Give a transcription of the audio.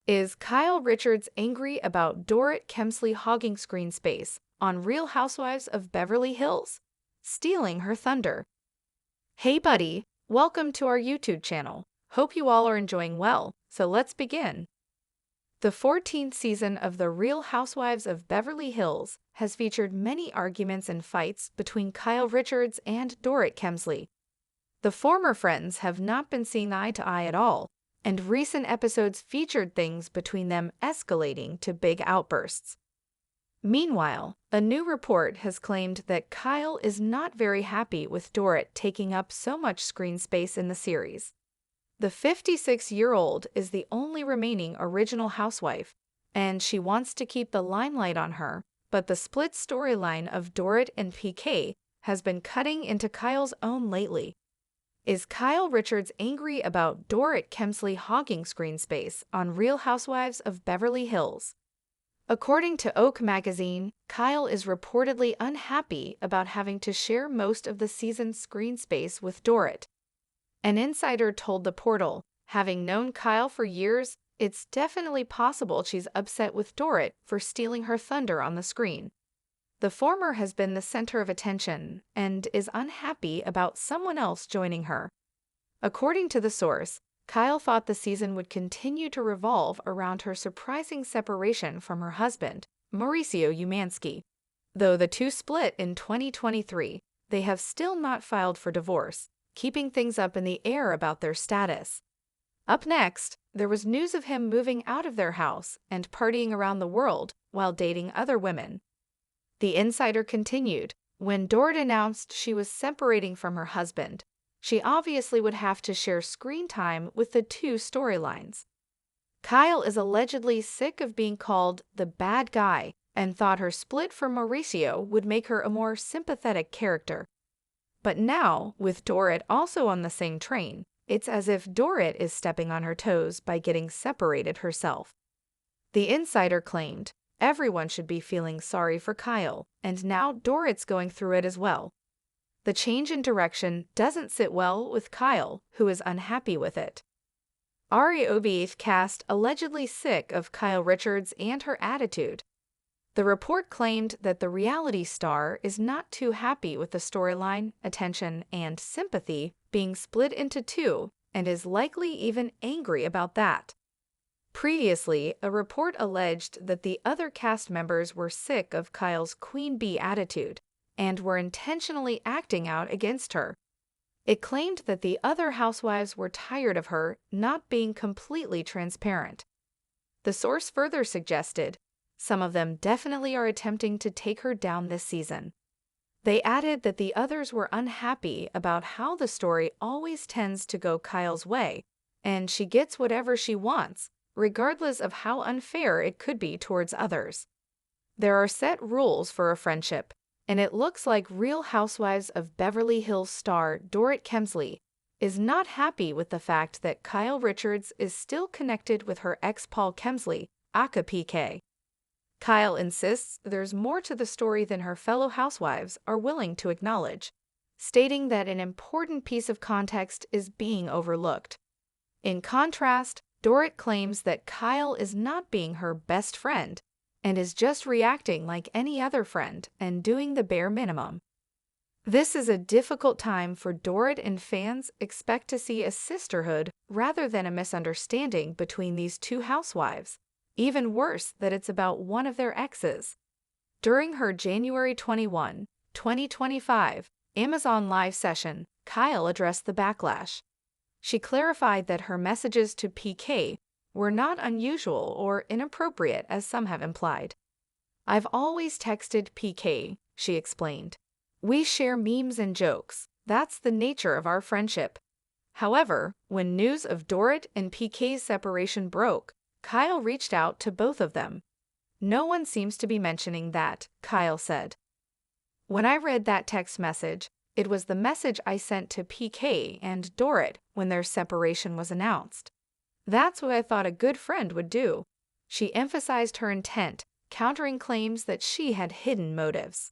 Is Kyle Richards angry about DoritKemsley hogging screen space on Real Housewives of Beverly Hills, stealing her thunder? Hey buddy, welcome to our YouTube channel. Hope you all are enjoying well, so let's begin. The 14th season of The Real Housewives of Beverly Hills has featured many arguments and fights between Kyle Richards and DoritKemsley. The former friends have not been seeing eye to eye at all, and recent episodes featured things between them escalating to big outbursts. Meanwhile, a new report has claimed that Kyle is not very happy with Dorit taking up so much screen space in the series. The 56-year-old is the only remaining original housewife, and she wants to keep the limelight on her, but the split storyline of Dorit and PK has been cutting into Kyle's own lately. Is Kyle Richards angry about DoritKemsley hogging screen space on Real Housewives of Beverly Hills? According to Oak magazine, Kyle is reportedly unhappy about having to share most of the season's screen space with Dorit. An insider told the portal, having known Kyle for years, it's definitely possible she's upset with Dorit for stealing her thunder on the screen. The former has been the center of attention and is unhappy about someone else joining her. According to the source, Kyle thought the season would continue to revolve around her surprising separation from her husband, Mauricio Umansky. Though the two split in 2023, they have still not filed for divorce, keeping things up in the air about their status. Up next, there was news of him moving out of their house and partying around the world while dating other women. The insider continued, when Dorit announced she was separating from her husband, she obviously would have to share screen time with the two storylines. Kyle is allegedly sick of being called the bad guy and thought her split from Mauricio would make her a more sympathetic character. But now, with Dorit also on the same train, it's as if Dorit is stepping on her toes by getting separated herself. The insider claimed, everyone should be feeling sorry for Kyle, and now Dorit's going through it as well. The change in direction doesn't sit well with Kyle, who is unhappy with it. Ari Oviath cast allegedly sick of Kyle Richards and her attitude. The report claimed that the reality star is not too happy with the storyline, attention, and sympathy being split into two, and is likely even angry about that. Previously, a report alleged that the other cast members were sick of Kyle's queen bee attitude and were intentionally acting out against her. It claimed that the other housewives were tired of her not being completely transparent. The source further suggested, some of them definitely are attempting to take her down this season. They added that the others were unhappy about how the story always tends to go Kyle's way, and she gets whatever she wants, regardless of how unfair it could be towards others. There are set rules for a friendship, and it looks like Real Housewives of Beverly Hills star DoritKemsley is not happy with the fact that Kyle Richards is still connected with her ex Paul Kemsley, aka PK. Kyle insists there's more to the story than her fellow housewives are willing to acknowledge, stating that an important piece of context is being overlooked. In contrast, Dorit claims that Kyle is not being her best friend and is just reacting like any other friend and doing the bare minimum. This is a difficult time for Dorit, and fans expect to see a sisterhood rather than a misunderstanding between these two housewives. Even worse that it's about one of their exes. During her January 21, 2025 Amazon Live session, Kyle addressed the backlash. She clarified that her messages to PK were not unusual or inappropriate as some have implied. I've always texted PK, she explained. We share memes and jokes. That's the nature of our friendship. However, when news of Dorit and PK's separation broke, Kyle reached out to both of them. No one seems to be mentioning that, Kyle said. When I read that text message, it was the message I sent to PK and Dorit when their separation was announced. That's what I thought a good friend would do. She emphasized her intent, countering claims that she had hidden motives.